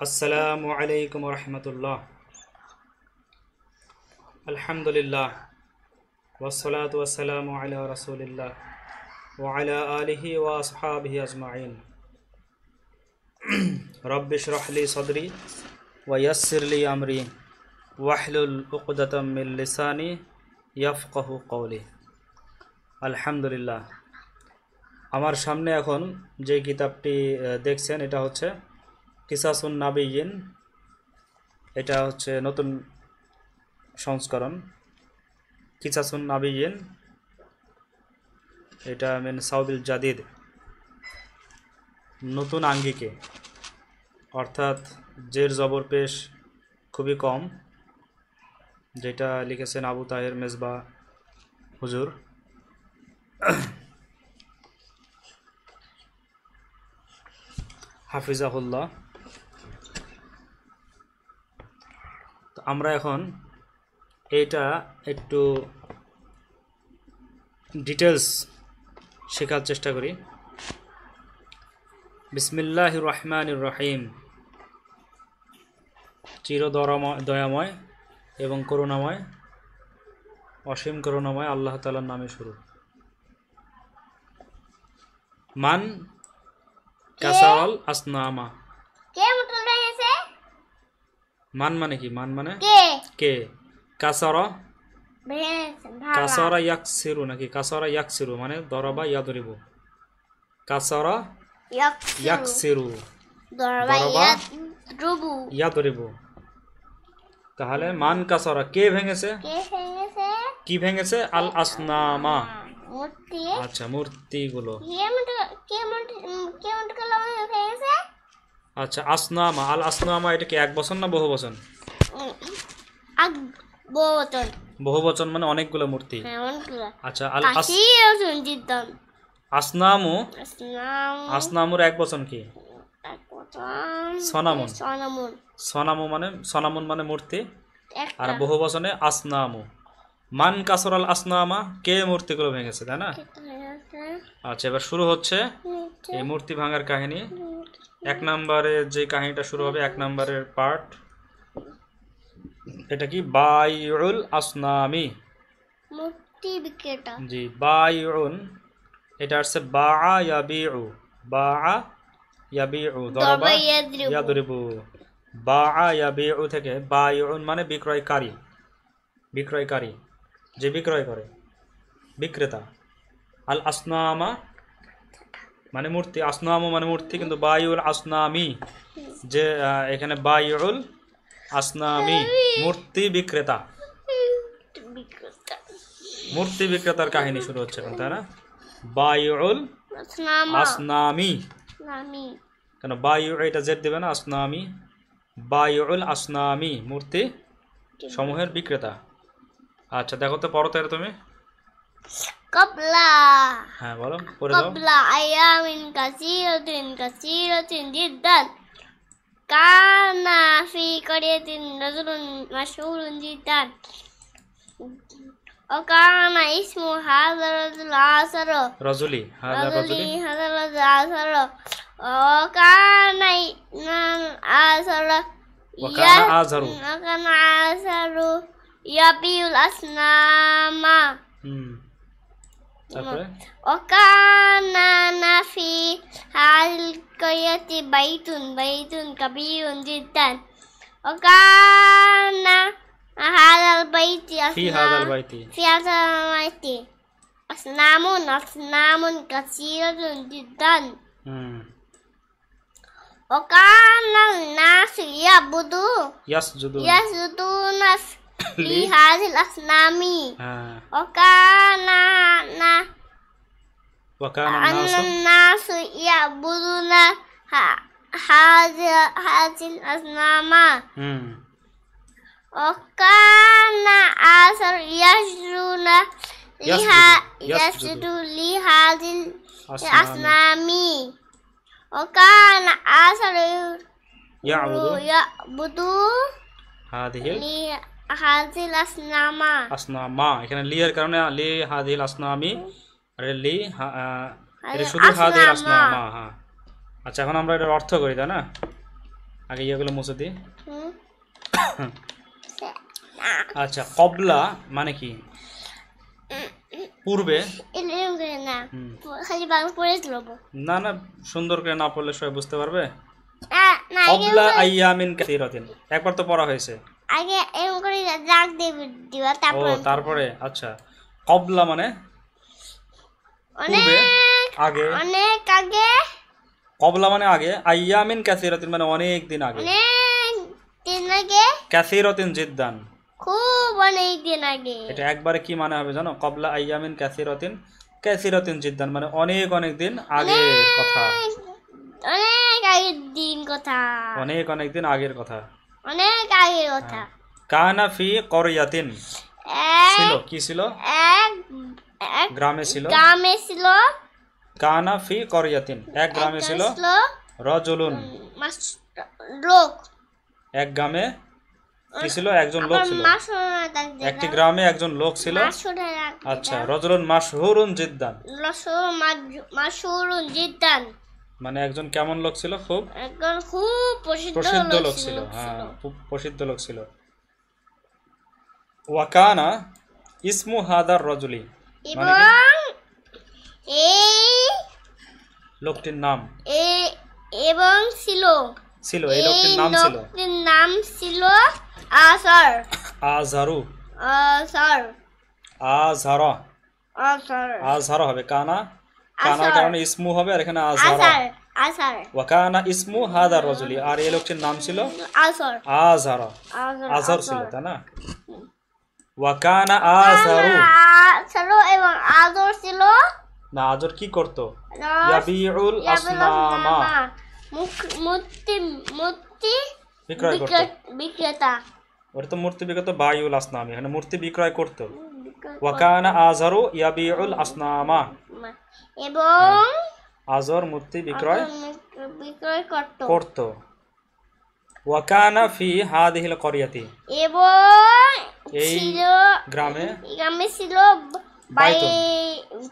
আসসালামু আলাইকুম রহমতুল্লাহ। আলহামদুলিল্লাহ ওয়াসসালাতু ওয়াসসালামু আলা রাসূলিল্লাহ ওয়া আলা আলিহি ওয়া আসহাবিহি আজমাইন। রব্বি ইশরাহ লি সাদরি ওয়া ইয়াসসির লি আমরি ওয়াহলুল উকদাতাম মিন লিসানি ইয়াফকাহু কওলি। আলহামদুলিল্লাহ। আমার সামনে এখন যে কিতাবটি দেখছেন এটা হচ্ছে কিসাসুন নাবিয়িন। এটা হচ্ছে নতুন সংস্করণ কিসাসুন নাবিয়িন। এটা মিন সাউবিল জাদিদ, নতুন আঙ্গিকে, অর্থাৎ জের জবর পেশ খুবই কম, যেটা লিখেছেন আবু তাহের মেজবা হুজুর। হাফিজাহুল্লাহ। আমরা এখন এটা একটু ডিটেলস শেখার চেষ্টা করি। বিসমিল্লাহির রহমানির রহিম। চির দয়াময় এবং করুণাময়, অসীম করুণাময় আল্লাহ তাআলার নামে শুরু। মান কাসারাল আসনামা। মান মানে কি? মান মানে কে। কাসারা কাসারা ইয়াকসিরু নাকি কাসারা ইয়াকসিরু মানে দরাবা ইয়াদরিবু। কাসারা ইয়াকসিরু দরাবা ইয়াদরিবু। তাহলে মান কাসারা কে ভেঙেছে? কি ভেঙেছে? আল আসনামা। আচ্ছা, মূর্তিগুলো। আচ্ছা, আসনামা আল আসনামা এটা কি এক বচন না বহু বচন? বহু বচন মানে অনেকগুলো মূর্তি। আচ্ছা, আল আসনামু। আসনামুর এক বচন কি? সনামুন। সনামুন মানে মূর্তি, আর বহু বচনে আসনামু। মান কাসরাল আসনামা, কে মূর্তিগুলো ভেঙেছে, তাই না? আচ্ছা, এবার শুরু হচ্ছে এই মূর্তি ভাঙার কাহিনী। এক নম্বরে যে কাহিনীটা শুরু হবে, এক নম্বরের পার্ট, এটা কি? বাইউল আসনামি, মূর্তি বিক্রেতা। জি, বাইউন। এটা আসছে বাআ ইয়াবিউ। বাআ ইয়াবিউ দরাবা ইয়াদরিবু। বাআ ইয়াবিউ থেকে বাইউন মানে বিক্রয়কারী। বিক্রয়কারী, যে বিক্রয় করে, বিক্রেতা। আল আসনামা মানে মূর্তি, আসনামু মানে মূর্তি, কিন্তু বাইউল আসনামি, যে এখানে বাইউল আসনামি মূর্তি বিক্রেতা। মূর্তি বিক্রেতার কাহিনী শুরু হচ্ছে এখন, তাই না? বাইউল আসনামি, কেন বায়ু এটা জেড দিবে না? আসনামি, বাইউল আসনামি মূর্তি সমূহের বিক্রেতা। আচ্ছা, দেখো তো পড়ো তো তুমি। কবলা, হ্যাঁ বলো, পড়ে দাও। কবলা আয়ামিন কাসীরাতিন জিদ্দান কানা ফি ক্বরিয়াতিন রাজুলুন মাশহুরুন জিদ্দান ওয়া কানা ইসমু হাযা রাজুল আসর রাজুলি আসর ওয়া কানা আযহারু ইয়াবিউল আসনামা। তারপরে ওয়াকানা ফি হাযিল ক্বরিয়াতি বাইতুন কাবীরুন জিদ্দান ওয়াকানা হাযাল বাইতি আসনামুন কাসীরাতুন জিদ্দান ওয়াকানা নাসু ইয়াসজুদুনা লিহাযিল আসনামি ওয়াকানা الناس يعبدون هذه الأصنام وكان آخر يسجد لهذه الأصنام وكان آخر يعبد هذه الأصنام। আসনামা এখানে লি এর কারণে লি হাযিল আসনামি, আরে লি এটা শুধু হাযিল আসনামা। হ্যাঁ, আচ্ছা, এখন আমরা এটার অর্থ করি, তাই না? আগে ইয়েগুলো মুছে দিই। হুম আচ্ছা, কবলা মানে কি? পূর্বে। এরকম করে না, হুম। খালি বাংলা পড়ে দেবো। না না, সুন্দর করে না পড়লে সবাই বুঝতে পারবে। না কবলা আইয়ামিন কাসীরাতিন, একবার তো পড়া হয়েছে। আগে এরকম করে দাগ দেবে দিবা, ও তারপর তারপরে। আচ্ছা, কবলা মানে পূর্বে, অনেক আগে। অনেক আগে, কবলা মানে আগে, আইয়ামিন কাসীরাতিন মানে অনেক দিন আগে। অনেক দিন আগে, কাসীরাতিন জিদ্দান, খুব অনেক দিন আগে। এটা একবারে কি মানে হবে জানো? কবলা আইয়ামিন কাসীরাতিন, কাসীরাতিন জিদ্দান মানে অনেক অনেক দিন আগে কথা, অনেক আগের দিন কথা, অনেক অনেক দিন আগের কথা। অনেক আগের কথা। কানা ফি করিয়াতিন, ছিল এক কি ছিল? এক এক গ্রামে ছিল। গ্রামে ছিল, কানা ফি করিয়াতিন, এক গ্রামে ছিল। রজুলুন, লোক। এক গ্রামে কি ছিল? একজন লোক ছিল। একটি একটি গ্রামে একজন লোক ছিল। আচ্ছা, রজুলুন মাশহুরুন জিদ্দান মাশহুরুন জিদ্দান মানে একজন কেমন লোক ছিল? খুব একজন খুব প্রসিদ্ধ লোক ছিল। হ্যাঁ, খুব প্রসিদ্ধ লোক ছিল। ওয়াকানা ইসমু হাদার রজুলি, মানে এবং কি? এই লোকটির নাম এবং ছিল এই লোকটির নাম ছিল, লোকটির নাম ছিল আসার। আজহারু, আসার আজহারা, আসার আজহারা হবে। কানা, কানার কারণে ইসমু হবে, আর এখানে আজহারা। আসার আসার ওয়াকানা ইসমু হাদার রজুলি, আর এই লোকটির নাম ছিল আসার আজহারা। আজহার ছিল, তাই না? ওয়াকানা আজহারু, ছিল এবং আজর ছিল। না, আজর কি করতো? ইয়াবিউল আসনামা, মূর্তি মূর্তি বিক্রয় করতো। বিক্রেতা। ওটা তো মূর্তি বিক্রেতা, বায়ুল আসনামি, এখানে মূর্তি বিক্রয় করতো। ওয়াকানা আজহারু ইয়াবিউল আসনামা, এবং আজর মূর্তি বিক্রয় বিক্রয় করতো। ওয়াকানা ফি হাদিহিল করিয়াতি, এবং এই ছিল গ্রামে ছিল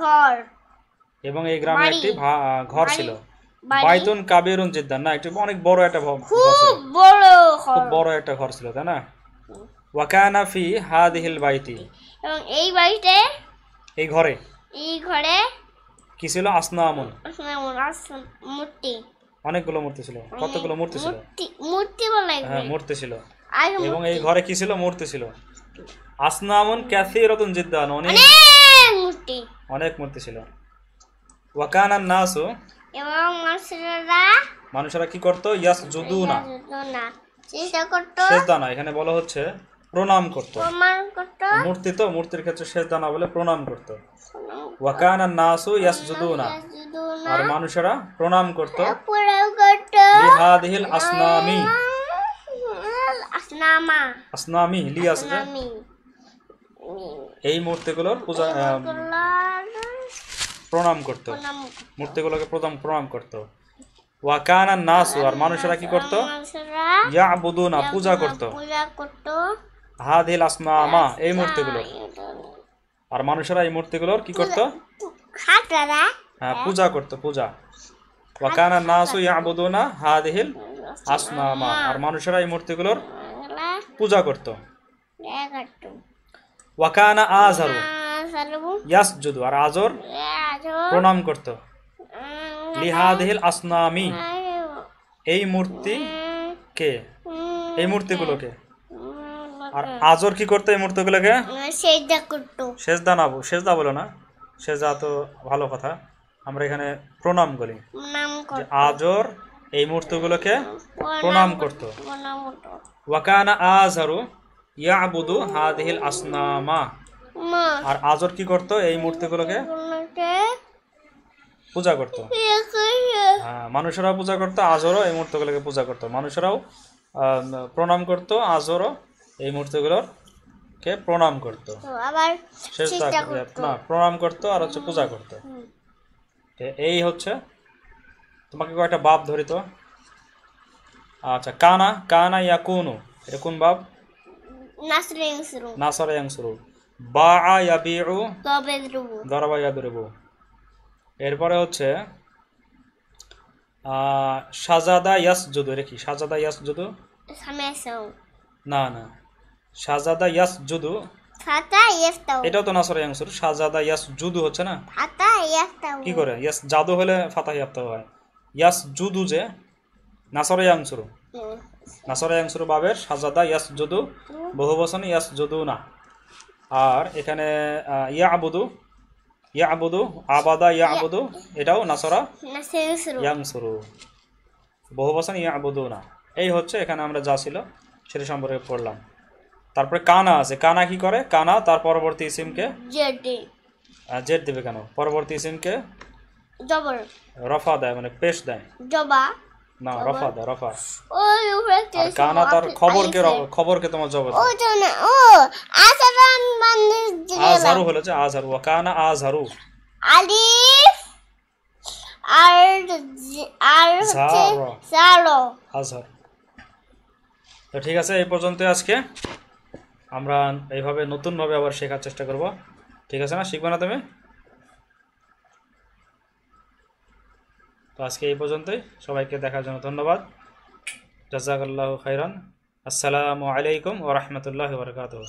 ঘর, এবং এই গ্রামে একটি ঘর ছিল। বাড়ি। বাইতুন কাবিরুন জিদ্দান, না, একটি অনেক বড় একটা ঘর ছিল। খুব বড় ঘর, খুব বড় একটা ঘর ছিল, তাই না? ওয়াকানা ফি হাদিহিল বাইতি, এবং এই বাড়িতে, এই ঘরে কি ছিল? আসনামুন, মূর্তি, অনেকগুলো মূর্তি ছিল। কতগুলো মূর্তি ছিল? মূর্তি বলে, হ্যাঁ, মূর্তি ছিল। আগে এবং এই ঘরে কি ছিল? মূর্তি ছিল। আসনামুন কাসীরাতুন জিদ্দান, অনেক মূর্তি, অনেক মূর্তি ছিল। ওয়াকানান নাসু, এবং মানুষেরা কি করতো? ইয়াসজুদুনা, চেষ্টা করতো, সেজদা না, এখানে বলা হচ্ছে প্রণাম করতো। প্রমাণ করতো, মূর্তি তো, মূর্তির ক্ষেত্রে সেজদা না বলে প্রণাম করতো। ওয়াকানান নাসু ইয়াসজুদুনা, আর মানুষেরা প্রণাম করতো। লিহাদিহিল আসনামি, আসনামি লি আছে যে, এই মূর্তিগুলোর পূজা প্রণাম করতো, মূর্তিগুলোকে প্রণাম করতো। ওয়াকানান নাসু, আর মানুষেরা কি করতো? ইয়াবুদুনা, পূজা করতো। হাদিহিল আসনামা, এই মূর্তিগুলো, আর মানুষেরা এই মূর্তিগুলোর কি করতো? হ্যাঁ, পূজা করতো, পূজা। ওয়াকানান নাসু ইয়াবুদুনা হাদিহিল আসনামা, আর মানুষেরা এই মূর্তিগুলোর পূজা করতো। ওয়াকানা আজহারু ইয়াসজুদু, আর আজর প্রণাম করতো। লিহাদিহিল আসনামি, এই মূর্তি কে? এই মূর্তিগুলোকে। আর আজর কি করতো? এই মূর্তিগুলোকে সেজদা করতো। সেজদা বলো না, সেজদা তো ভালো কথা, আমরা এখানে প্রণাম বলি। যে আজর এই মূর্তিগুলোকে প্রণাম করতো। ওয়াকানা আজহারু ইয়াবুদু হাদিহিল আসনামা, আর আজর কি করতো? এই মূর্তিগুলোকে পূজা করতো। হ্যাঁ, মানুষেরাও পূজা করতো, আজরও এই মূর্তিগুলোকে পূজা করতো। মানুষেরাও প্রণাম করতো, আজরও এই মূর্তিগুলোর কে প্রণাম করতো। না, প্রণাম করতো আর হচ্ছে পূজা করতো। এই হচ্ছে, তোমাকে কয়েকটা বাব ধরি তো। আচ্ছা, কানা, কানা ইয়াকুনু, এটা কোন বাব? নাসরা ইয়ানসুরু। বাআ ইয়াবিউ, দরাবা ইয়াদরিবু। এরপরে হচ্ছে সাজাদা ইয়াসজুদু, এটা কি? সাজাদা ইয়াসজুদু, সামেসো না না, সাজাদা ইয়াসজুদু ফাতা ইফতাও এটাও তো নাসরা ইয়াংসুর। সাজাদা ইয়াসজুদু হচ্ছে না, ফাতা ইফতাও কি করে? ইয়াস জাদু হলে ফাতাহ ইয়াফতাহ হয়। ইয়াসজুদু যে নাসরা ইয়াংসুর, নাসরা ইয়াংসুর বাবের সাজাদা ইয়াসজুদু, বহুবচনে ইয়াসজুদুনা। আর এখানে ইয়াবুদু, ইয়াবুদু, আবাদা ইয়াবুদু, এটাও নাসরা নাসেসরু ইয়াংসুরু, বহুবচন ইয়াবুদুনা। এই হচ্ছে এখানে আমরা যা ছিল সেটা সম্পর্কে পড়লাম। তারপরে কানা আছে। কানা কি করে? কানা তার পরবর্তী ইসিমকে জেডি জেড দেবে কেন? পরবর্তী ইসিমকে জবর রফা দেয়, মানে পেশ দেয় জবা না, রফা দেয়, রফা। ওই উপরে আর কানা তার খবরকে তোমার জবর ও দেয়। জানা ও আসারান মানে আজহারু হলো যে আজহারু, ওয়া কানা আজহারু, আলিফ আর হচ্ছে জারো, জারো আজহার। তো ঠিক আছে, এই পর্যন্ত আজকে। আমরা এইভাবে নতুনভাবে আবার শেখার চেষ্টা করব। ঠিক আছে না? শিখবে না তুমি? তো আজকে এই পর্যন্তই। সবাইকে দেখার জন্য ধন্যবাদ। জাযাকাল্লাহু খাইরান। আসসালামু আলাইকুম ওয়া রাহমাতুল্লাহি ওয়া বারাকাতুহু।